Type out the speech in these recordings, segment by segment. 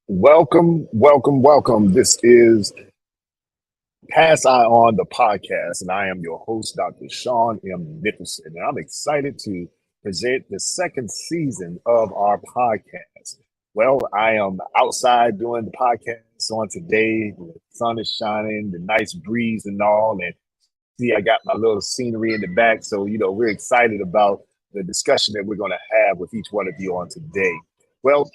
Welcome, welcome, welcome. This is Pass I On the podcast, and I am your host, Dr. Shawn M. Nicholson, and I'm excited to present the second season of our podcast. Well, I am outside doing the podcast on today. The sun is shining, the nice breeze and all, and see, I got my little scenery in the back. So, we're excited about the discussion that we're going to have with each one of you on today. Well,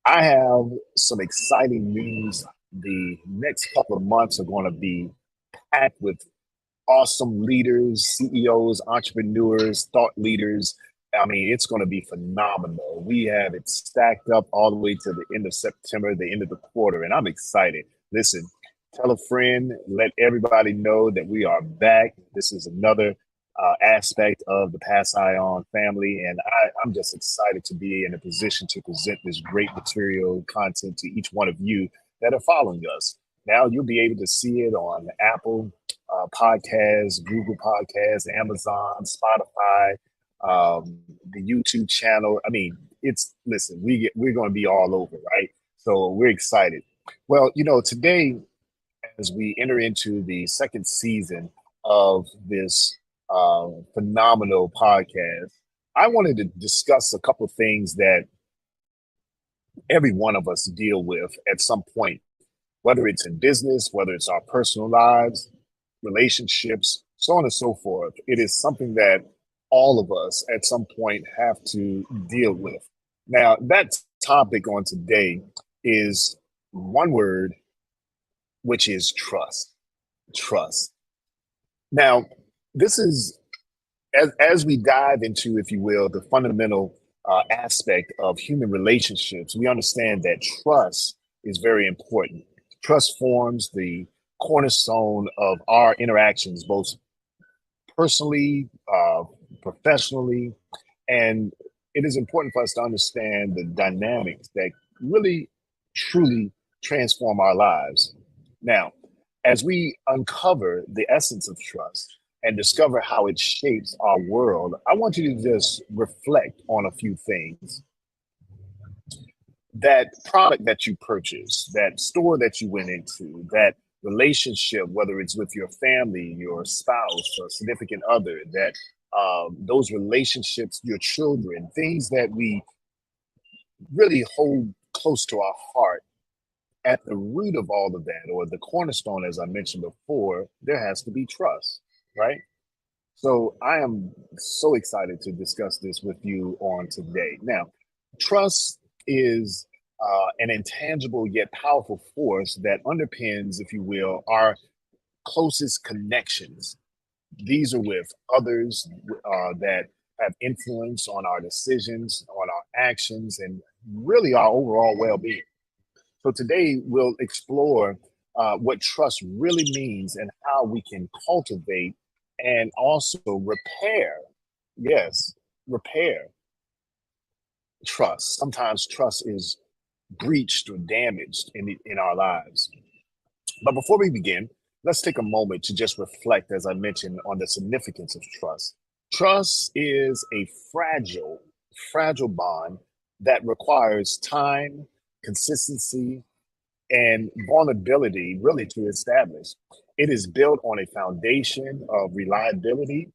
I have some exciting news. The next couple of months are going to be packed with awesome leaders, CEOs, entrepreneurs, thought leaders. I mean, it's going to be phenomenal. We have it stacked up all the way to the end of September, the end of the quarter, and I'm excited. Listen, tell a friend, let everybody know that we are back. This is another aspect of the Pass Ion family, and I'm just excited to be in a position to present this great material content to each one of you that are following us. Now you'll be able to see it on Apple Podcasts, Google Podcasts, Amazon, Spotify, the YouTube channel. I mean, it's listen, we're going to be all over, right? So we're excited. Well, today as we enter into the second season of this phenomenal podcast, I wanted to discuss a couple of things that every one of us deal with at some point, whether it's in business, whether it's our personal lives, relationships, so on and so forth. It is something that all of us at some point have to deal with. Now, that topic on today is one word, which is trust. Trust. Now, this is as we dive into, if you will, the fundamental aspect of human relationships, we understand that trust is very important. Trust forms the cornerstone of our interactions, both personally, professionally, and it is important for us to understand the dynamics that really, truly transform our lives. Now, as we uncover the essence of trust and discover how it shapes our world, I want you to just reflect on a few things. That product that you purchased, that store that you went into, that relationship, whether it's with your family, your spouse, or significant other, that those relationships, your children, things that we really hold close to our heart, at the root of all of that, or the cornerstone, as I mentioned before, there has to be trust, right? So I am so excited to discuss this with you on today. Now, trust is an intangible yet powerful force that underpins, if you will, our closest connections. These are with others that have influence on our decisions, on our actions, and really our overall well being. So today we'll explore what trust really means and how we can cultivate and also repair, yes, repair trust. Sometimes trust is breached or damaged in our lives. But before we begin, let's take a moment to just reflect, as I mentioned, on the significance of trust. Trust is a fragile bond that requires time, consistency, and vulnerability really to establish. It is built on a foundation of reliability,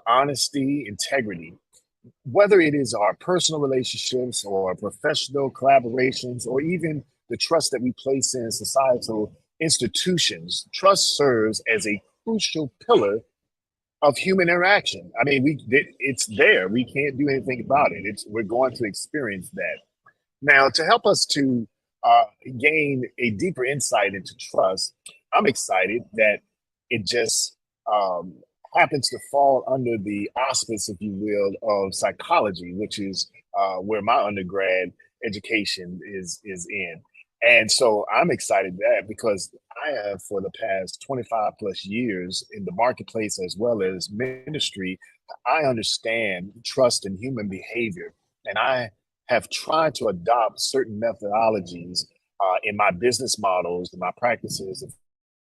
honesty, integrity. Whether it is our personal relationships or professional collaborations, or even the trust that we place in societal institutions, trust serves as a crucial pillar of human interaction. I mean, it's there. We can't do anything about it. We're going to experience that. Now, to help us to gain a deeper insight into trust, I'm excited that it just um, happens to fall under the auspice, if you will, of psychology, which is where my undergrad education is in. And so I'm excited that because I have for the past 25 plus years in the marketplace as well as ministry, I understand trust and human behavior. And I have tried to adopt certain methodologies in my business models and my practices, if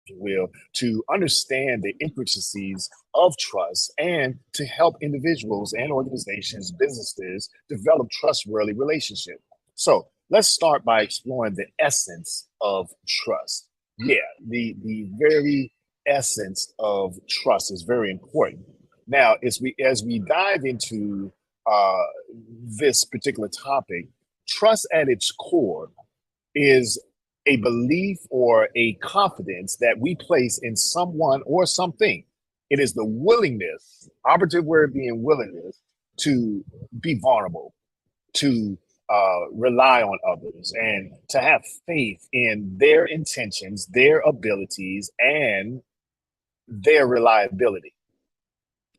you will, to understand the intricacies of trust and to help individuals and organizations, businesses develop trustworthy relationships. So let's start by exploring the essence of trust. Yeah, the very essence of trust is very important. Now, as we dive into uh, this particular topic, trust at its core is a belief or a confidence that we place in someone or something. It is the willingness, operative word being willingness, to be vulnerable, to rely on others, and to have faith in their intentions, their abilities, and their reliability.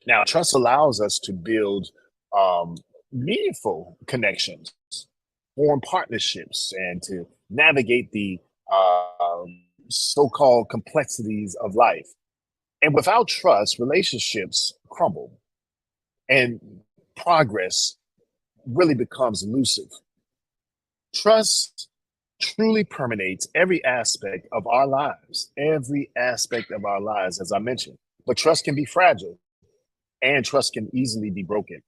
Now, trust allows us to build um, meaningful connections, form partnerships, and to navigate the so-called complexities of life. And without trust, relationships crumble and progress really becomes elusive. Trust truly permeates every aspect of our lives, every aspect of our lives, as I mentioned. But trust can be fragile and trust can easily be broken.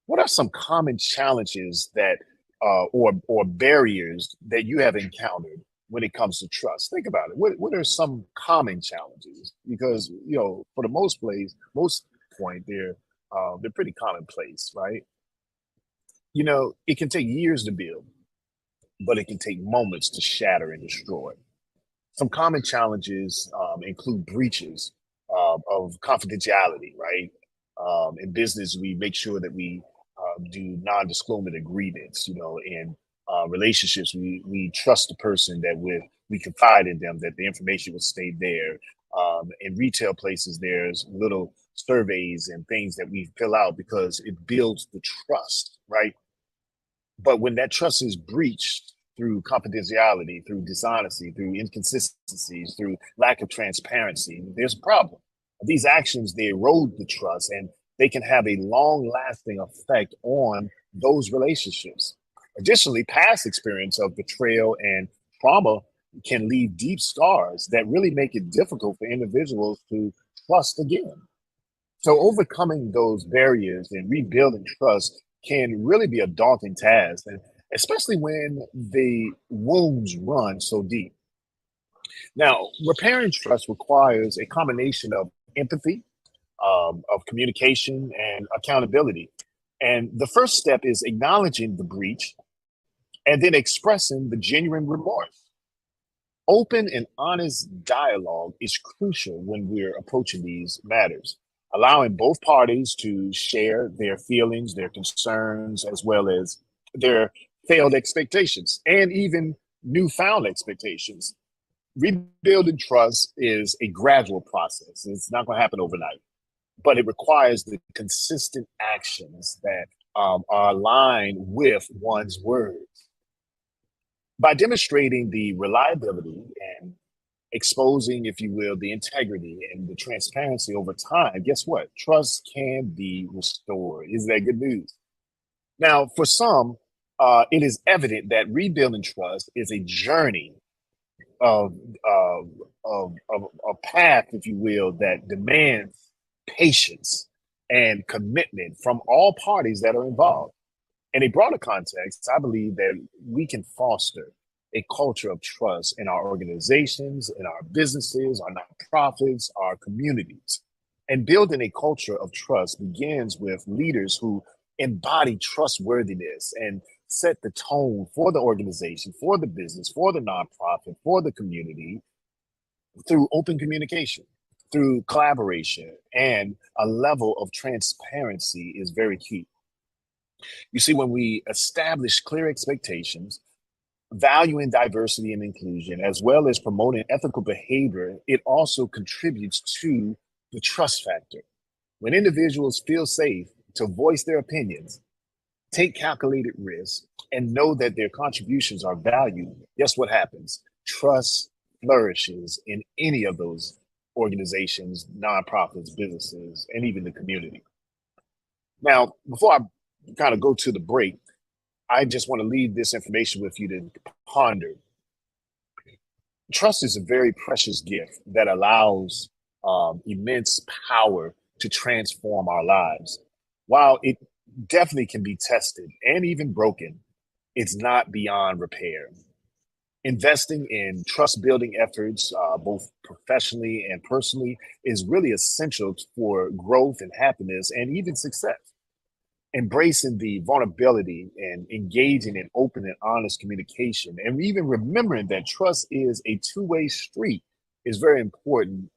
What are some common challenges that or barriers that you have encountered when it comes to trust? Think about it. What are some common challenges? Because for the most point, they're pretty commonplace, right? It can take years to build, but it can take moments to shatter and destroy. Some common challenges include breaches of confidentiality, right? In business, we make sure that we do non-disclosure agreements. In relationships, we trust the person that we confide in them that the information will stay there. In retail places, there's little surveys and things that we fill out because it builds the trust, right? But when that trust is breached through confidentiality, through dishonesty, through inconsistencies, through lack of transparency, there's a problem. These actions, they erode the trust and they can have a long lasting effect on those relationships. Additionally, past experience of betrayal and trauma can leave deep scars that really make it difficult for individuals to trust again. So overcoming those barriers and rebuilding trust can really be a daunting task, and especially when the wounds run so deep. Now, repairing trust requires a combination of empathy, of communication, and accountability. And the first step is acknowledging the breach and then expressing the genuine remorse. Open and honest dialogue is crucial when we're approaching these matters, allowing both parties to share their feelings, their concerns, as well as their failed expectations and even newfound expectations. Rebuilding trust is a gradual process. It's not going to happen overnight, but it requires the consistent actions that are aligned with one's words. By demonstrating the reliability and exposing, if you will, the integrity and the transparency over time, guess what? Trust can be restored. Is that good news? Now, for some, it is evident that rebuilding trust is a journey of, of, of a path, if you will, that demands patience and commitment from all parties that are involved. In a broader context, I believe that we can foster a culture of trust in our organizations, in our businesses, our nonprofits, our communities. And building a culture of trust begins with leaders who embody trustworthiness and set the tone for the organization, for the business, for the nonprofit, for the community through open communication, through collaboration, and a level of transparency is very key. You see, when we establish clear expectations, valuing diversity and inclusion, as well as promoting ethical behavior, it also contributes to the trust factor. When individuals feel safe to voice their opinions, take calculated risks, and know that their contributions are valued, guess what happens? Trust flourishes in any of those organizations, nonprofits, businesses, and even the community. Now, before I kind of go to the break, I just want to leave this information with you to ponder. Trust is a very precious gift that allows immense power to transform our lives. While it definitely can be tested and even broken, It's not beyond repair. Investing in trust building efforts, both professionally and personally, is really essential for growth and happiness and even success. Embracing the vulnerability and engaging in open and honest communication, and even remembering that trust is a two-way street, is very important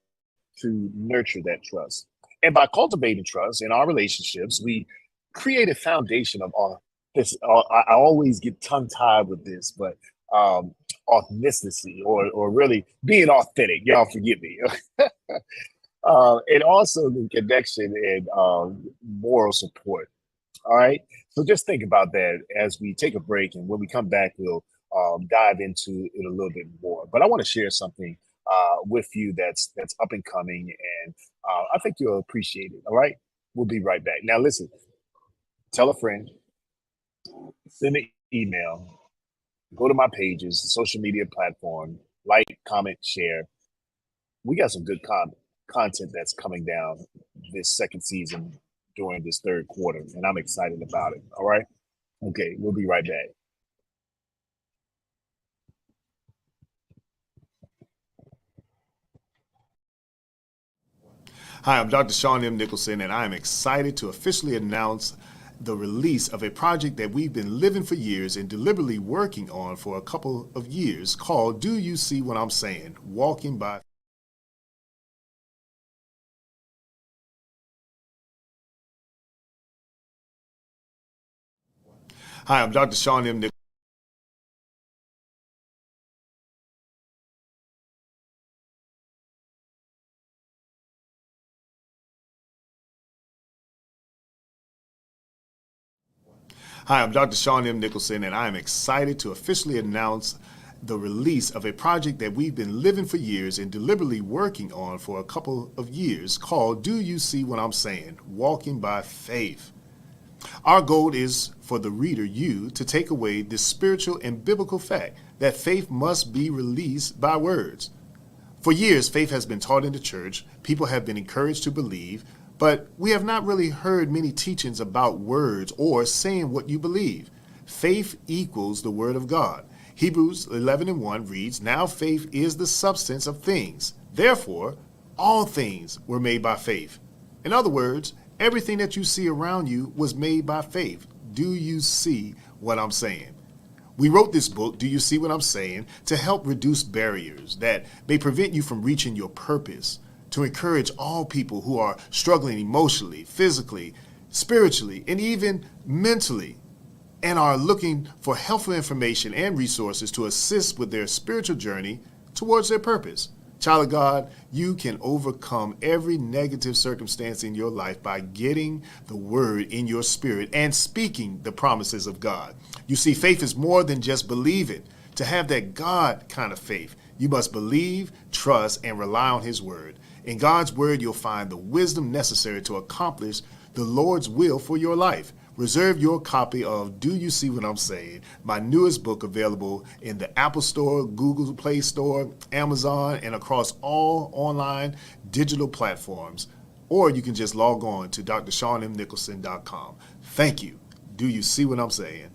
to nurture that trust. And by cultivating trust in our relationships, we create a foundation of all this. I always get tongue tied with this, but um, authenticity, or really being authentic. Y'all forgive me. And also the connection and moral support. All right. So just think about that as we take a break, and when we come back, we'll dive into it a little bit more. But I want to share something with you that's up and coming, and I think you'll appreciate it. All right. We'll be right back. Now, listen. Tell a friend. Send an email. Go to my pages, social media platform. Like, comment, share. We got some good content that's coming down this second season during this third quarter, and I'm excited about it. All right. Okay, we'll be right back. Hi, I'm Dr. Shawn M. Nicholson, and I am excited to officially announce the release of a project that we've been living for years and deliberately working on for a couple of years called Do You See What I'm Saying? Walking by. Hi, I'm Dr. Shawn M. Nicholson. Hi, I'm Dr. Shawn M. Nicholson, and I am excited to officially announce the release of a project that we've been living for years and deliberately working on for a couple of years called Do You See What I'm Saying? Walking by Faith. Our goal is for the reader, you, to take away this spiritual and biblical fact that faith must be released by words. For years, faith has been taught in the church. People have been encouraged to believe, but we have not really heard many teachings about words or saying what you believe. Faith equals the word of God. Hebrews 11:1 reads, Now faith is the substance of things. Therefore, all things were made by faith. In other words, everything that you see around you was made by faith. Do you see what I'm saying? We wrote this book, Do You See What I'm Saying?, to help reduce barriers that may prevent you from reaching your purpose, to encourage all people who are struggling emotionally, physically, spiritually, and even mentally, and are looking for helpful information and resources to assist with their spiritual journey towards their purpose. Child of God, you can overcome every negative circumstance in your life by getting the word in your spirit and speaking the promises of God. You see, faith is more than just believing. To have that God kind of faith, you must believe, trust, and rely on his word. In God's word, you'll find the wisdom necessary to accomplish the Lord's will for your life. Reserve your copy of Do You See What I'm Saying? My newest book, available in the Apple Store, Google Play Store, Amazon, and across all online digital platforms. Or you can just log on to drshawnmnicholson.com. Thank you. Do you see what I'm saying?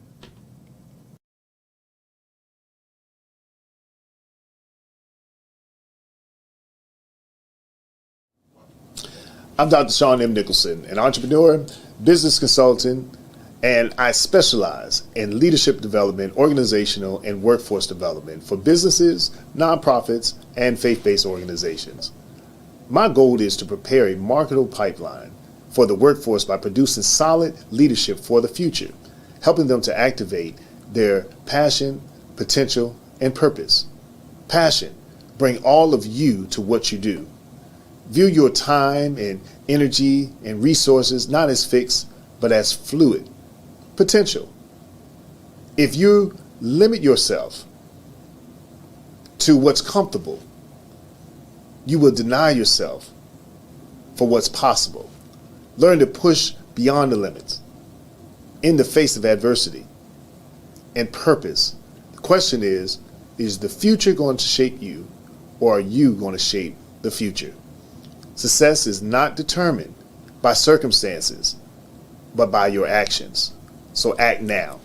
I'm Dr. Shawn M. Nicholson, an entrepreneur, business consultant, and I specialize in leadership development, organizational, and workforce development for businesses, nonprofits, and faith-based organizations. My goal is to prepare a marketable pipeline for the workforce by producing solid leadership for the future, helping them to activate their passion, potential, and purpose. Passion, bring all of you to what you do. View your time and energy and resources not as fixed, but as fluid. Potential. If you limit yourself to what's comfortable, you will deny yourself for what's possible. Learn to push beyond the limits in the face of adversity and purpose. The question is the future going to shape you, or are you going to shape the future? Success is not determined by circumstances, but by your actions. So act now.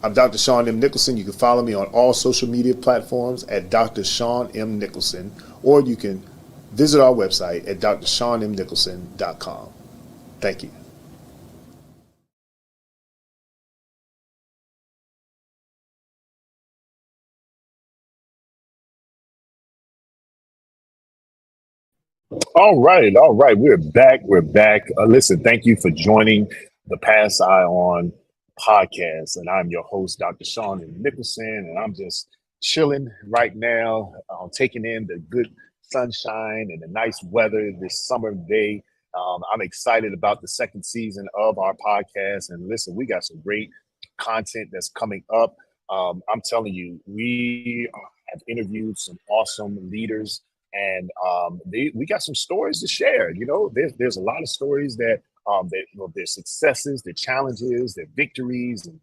I'm Dr. Shawn M. Nicholson. You can follow me on all social media platforms at Dr. Shawn M. Nicholson, or you can visit our website at drshawnmnicholson.com. Thank you. All right, all right. We're back. We're back. Listen, thank you for joining the Pass Eye On podcast. And I'm your host, Dr. Shawn M. Nicholson, and I'm just chilling right now, taking in the good sunshine and the nice weather this summer day. I'm excited about the second season of our podcast. And listen, we got some great content that's coming up. I'm telling you, we have interviewed some awesome leaders and we got some stories to share. You know, there's a lot of stories that you know, their successes, their challenges, their victories, and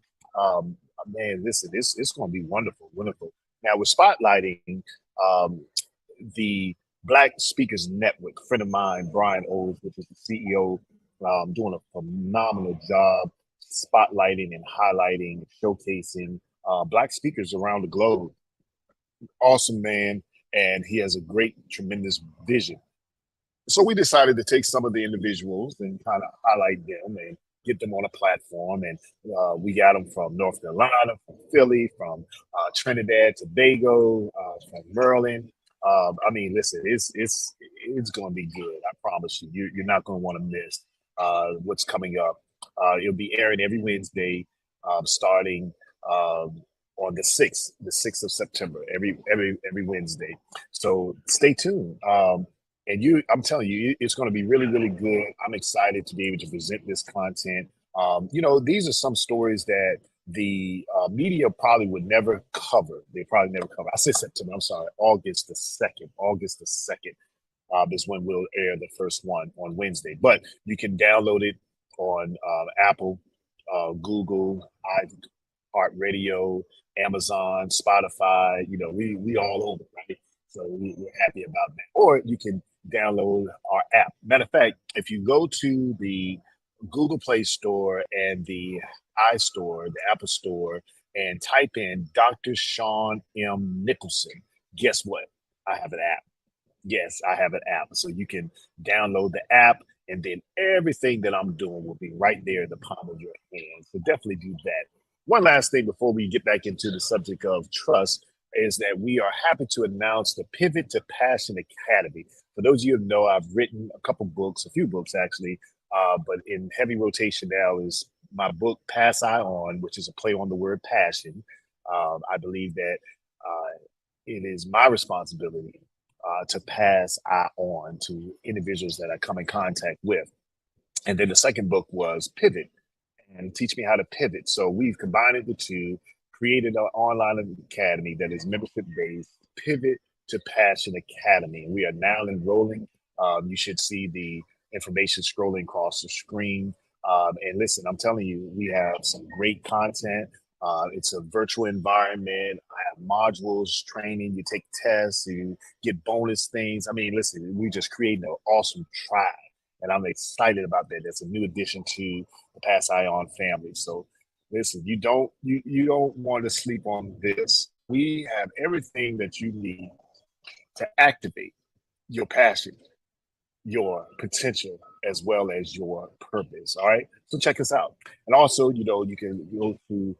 man, listen, it's going to be wonderful, wonderful. Now we're spotlighting um, the Black Speakers Network. A friend of mine, Brian Oles, which is the CEO, doing a phenomenal job spotlighting and highlighting, showcasing Black speakers around the globe. Awesome man, and he has a great, tremendous vision. So we decided to take some of the individuals and kind of highlight them and get them on a platform. And we got them from North Carolina, from Philly, from Trinidad, Tobago, from Maryland. I mean, listen, it's going to be good. I promise you. You're not going to want to miss what's coming up. It'll be airing every Wednesday, starting on the sixth of September, every Wednesday. So stay tuned. And I'm telling you, it's going to be really, really good. I'm excited to be able to present this content. You know, these are some stories that the media probably would never cover. They probably never cover. I said September. I'm sorry, August the 2nd. August the 2nd is when we'll air the first one on Wednesday. But you can download it on Apple, Google, Radio, Amazon, Spotify. You know, we all over, right? So we're happy about that. Or you can download our app. Matter of fact, if you go to the Google Play Store and the iStore, the Apple Store, and type in Dr. Shawn M. Nicholson, guess what? I have an app. Yes, I have an app. So you can download the app, and then everything that I'm doing will be right there in the palm of your hand. So definitely do that. One last thing before we get back into the subject of trust is that we are happy to announce the Pivot to Passion Academy. For those of you who know, I've written a couple books, a few books actually, but in heavy rotation now is my book, Pass I On, which is a play on the word passion. I believe that it is my responsibility to pass I on to individuals that I come in contact with. And then the second book was Pivot and Teach Me How to Pivot. So we've combined the two, created an online academy that is membership based, Pivot to Passion Academy. And we are now enrolling. You should see the information scrolling across the screen. And listen, I'm telling you, we have some great content. It's a virtual environment. I have modules, training. You take tests, you get bonus things. I mean, listen, we just created an awesome tribe, and I'm excited about that. That's a new addition to the Pass Ion family. So, listen, you don't want to sleep on this. We have everything that you need to activate your passion, your potential, as well as your purpose. All right. So check us out. And also, you know, you can go to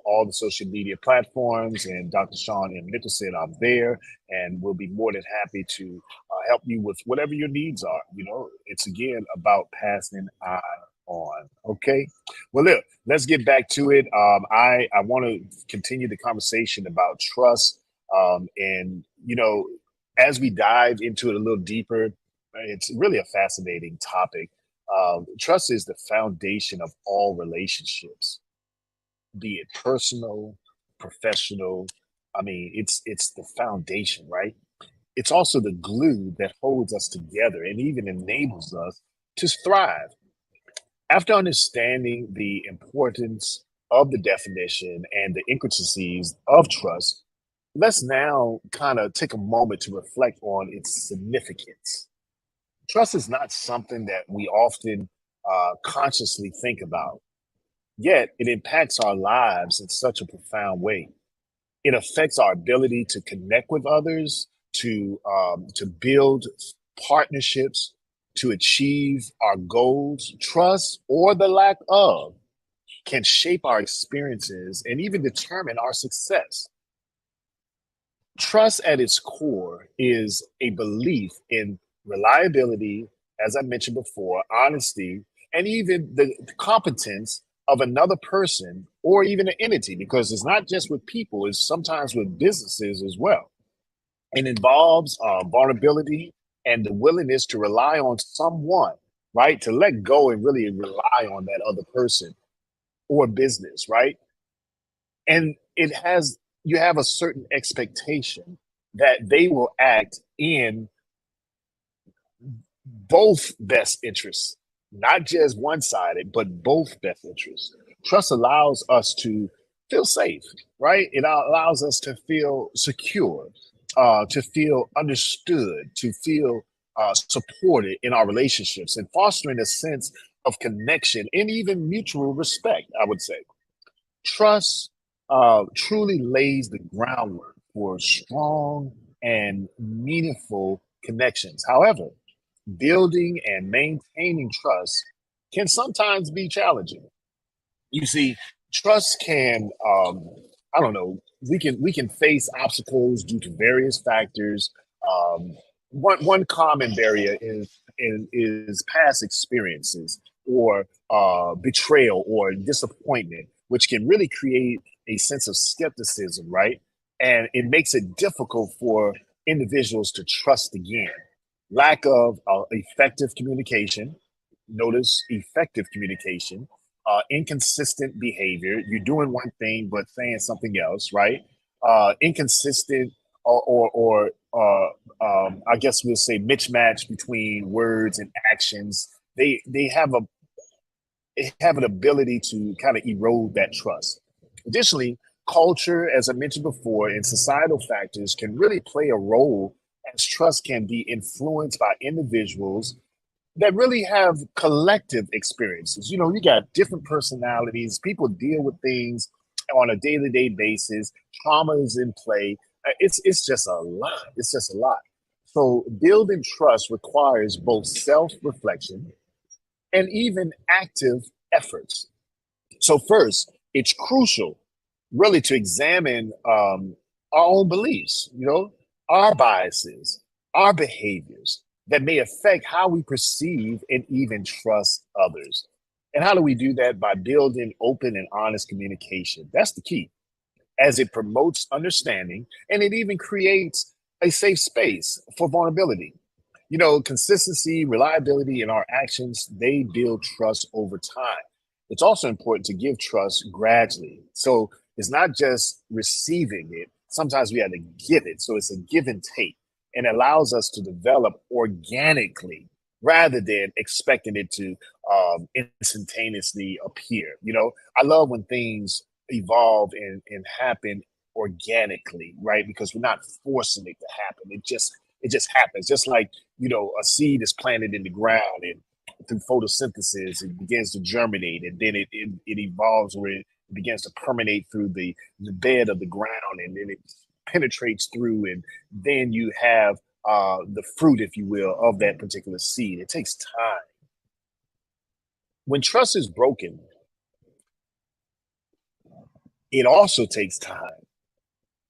all the social media platforms, and Dr. Shawn M. Nicholson, I'm there, and we'll be more than happy to help you with whatever your needs are. You know, it's again about passing I on. Okay. Well, look, let's get back to it. I want to continue the conversation about trust. And, you know, as we dive into it a little deeper, it's really a fascinating topic. Trust is the foundation of all relationships, be it personal, professional. I mean, it's the foundation, right? It's also the glue that holds us together and even enables us to thrive. After understanding the importance of the definition and the intricacies of trust, let's now kind of take a moment to reflect on its significance. Trust is not something that we often consciously think about. yet it impacts our lives in such a profound way. It affects our ability to connect with others, to build partnerships, to achieve our goals. Trust or the lack of can shape our experiences and even determine our success. Trust at its core is a belief in reliability, as I mentioned before, honesty, and even the competence of another person or even an entity, because it's not just with people, it's sometimes with businesses as well. It involves vulnerability and the willingness to rely on someone, right? To let go and really rely on that other person or business, right? And it has, you have a certain expectation that they will act in both best interests, not just one sided, but both best interests. Trust allows us to feel safe, right? It allows us to feel secure, to feel understood, to feel supported in our relationships and fostering a sense of connection and even mutual respect, I would say. Trust truly lays the groundwork for strong and meaningful connections. However, building and maintaining trust can sometimes be challenging. You see, trust can, I don't know, we can face obstacles due to various factors. Um, one common barrier is past experiences or betrayal or disappointment, which can really create a sense of skepticism, right? And it makes it difficult for individuals to trust again. Lack of effective communication. Notice effective communication, inconsistent behavior. You're doing one thing but saying something else, right? Inconsistent or I guess we'll say mismatch between words and actions. They have an ability to kind of erode that trust. Additionally, culture, as I mentioned before, and societal factors can really play a role as trust can be influenced by individuals that really have collective experiences. You know, you got different personalities, people deal with things on a day-to-day basis, trauma is in play. It's just a lot. It's just a lot. So building trust requires both self-reflection and even active efforts. So first, it's crucial really to examine our own beliefs, you know, our biases, our behaviors that may affect how we perceive and even trust others. And how do we do that? By building open and honest communication. That's the key, as it promotes understanding and it even creates a safe space for vulnerability. You know, consistency, reliability in our actions, they build trust over time. It's also important to give trust gradually. So it's not just receiving it. Sometimes we have to give it. So it's a give and take and allows us to develop organically rather than expecting it to instantaneously appear. You know, I love when things evolve and happen organically, right? Because we're not forcing it to happen. It just happens. Just like, you know, a seed is planted in the ground and through photosynthesis, it begins to germinate and then it evolves where it begins to permeate through the bed of the ground and then it penetrates through and then you have the fruit, if you will, of that particular seed. It takes time. When trust is broken, it also takes time.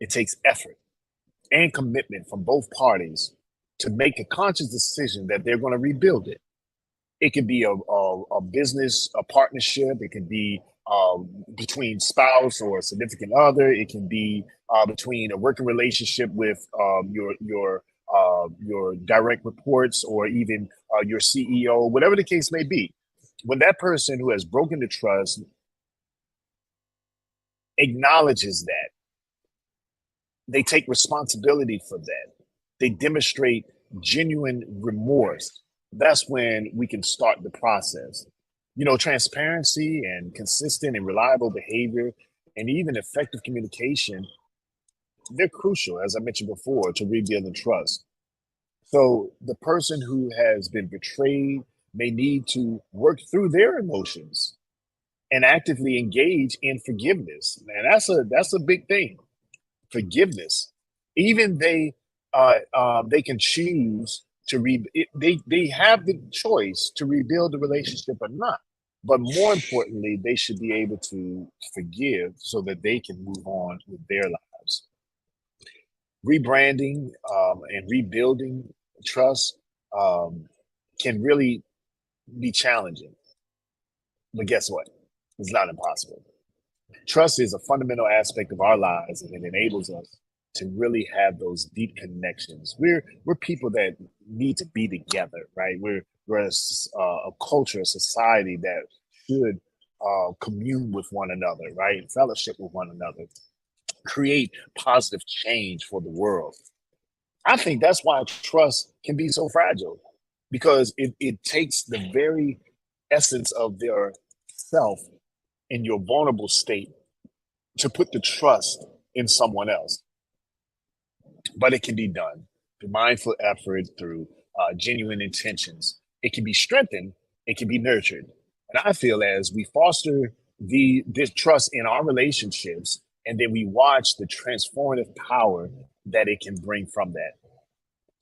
It takes effort and commitment from both parties to make a conscious decision that they're going to rebuild it. It could be a business, a partnership. It could be between spouse or a significant other. It can be between a working relationship with your direct reports or even your CEO, whatever the case may be. When that person who has broken the trust acknowledges that, they take responsibility for that. They demonstrate genuine remorse. That's when we can start the process. You know, transparency and consistent and reliable behavior and even effective communication, they're crucial, as I mentioned before, to rebuilding trust. So the person who has been betrayed may need to work through their emotions and actively engage in forgiveness. And that's a big thing. Forgiveness. Even they can choose to they have the choice to rebuild the relationship or not. But more importantly, they should be able to forgive so that they can move on with their lives. Rebranding and rebuilding trust can really be challenging. But guess what? It's not impossible. Trust is a fundamental aspect of our lives, and it enables us to really have those deep connections. We're people that need to be together, right? We're a culture, a society that should commune with one another, right? Fellowship with one another, create positive change for the world. I think that's why trust can be so fragile because it takes the very essence of their self in your vulnerable state to put the trust in someone else. But it can be done through mindful effort, through genuine intentions. It can be strengthened, it can be nurtured. And I feel as we foster this trust in our relationships, and then we watch the transformative power that it can bring from that.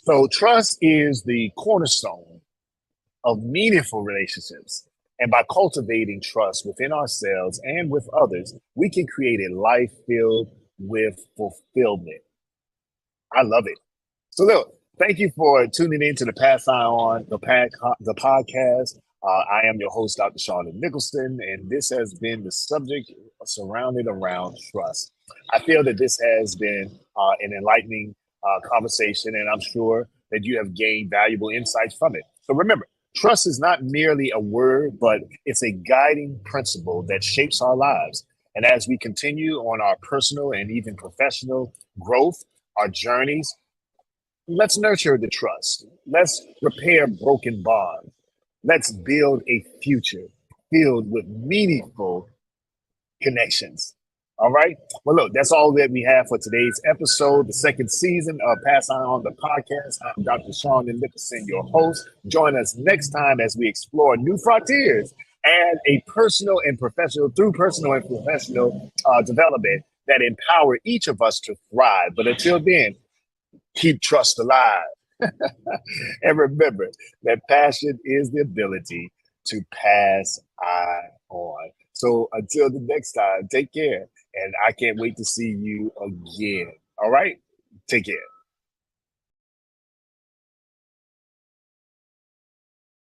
So trust is the cornerstone of meaningful relationships. And by cultivating trust within ourselves and with others, we can create a life filled with fulfillment. I love it. So look, thank you for tuning in to the Pass Eye on the podcast. I am your host, Dr. Shawn M. Nicholson, and this has been the subject surrounded around trust. I feel that this has been an enlightening conversation, and I'm sure that you have gained valuable insights from it. So remember, trust is not merely a word, but it's a guiding principle that shapes our lives. And as we continue on our personal and even professional growth, our journeys, let's nurture the trust. Let's repair broken bonds. Let's build a future filled with meaningful connections. All right. Well, look, that's all that we have for today's episode, the second season of Pass On the podcast. I'm Dr. Shawn M. Nicholson, your host. Join us next time as we explore new frontiers and a personal and professional through personal and professional development that empower each of us to thrive. But until then, keep trust alive. And remember that passion is the ability to pass on. So until the next time, take care. And I can't wait to see you again. All right? Take care.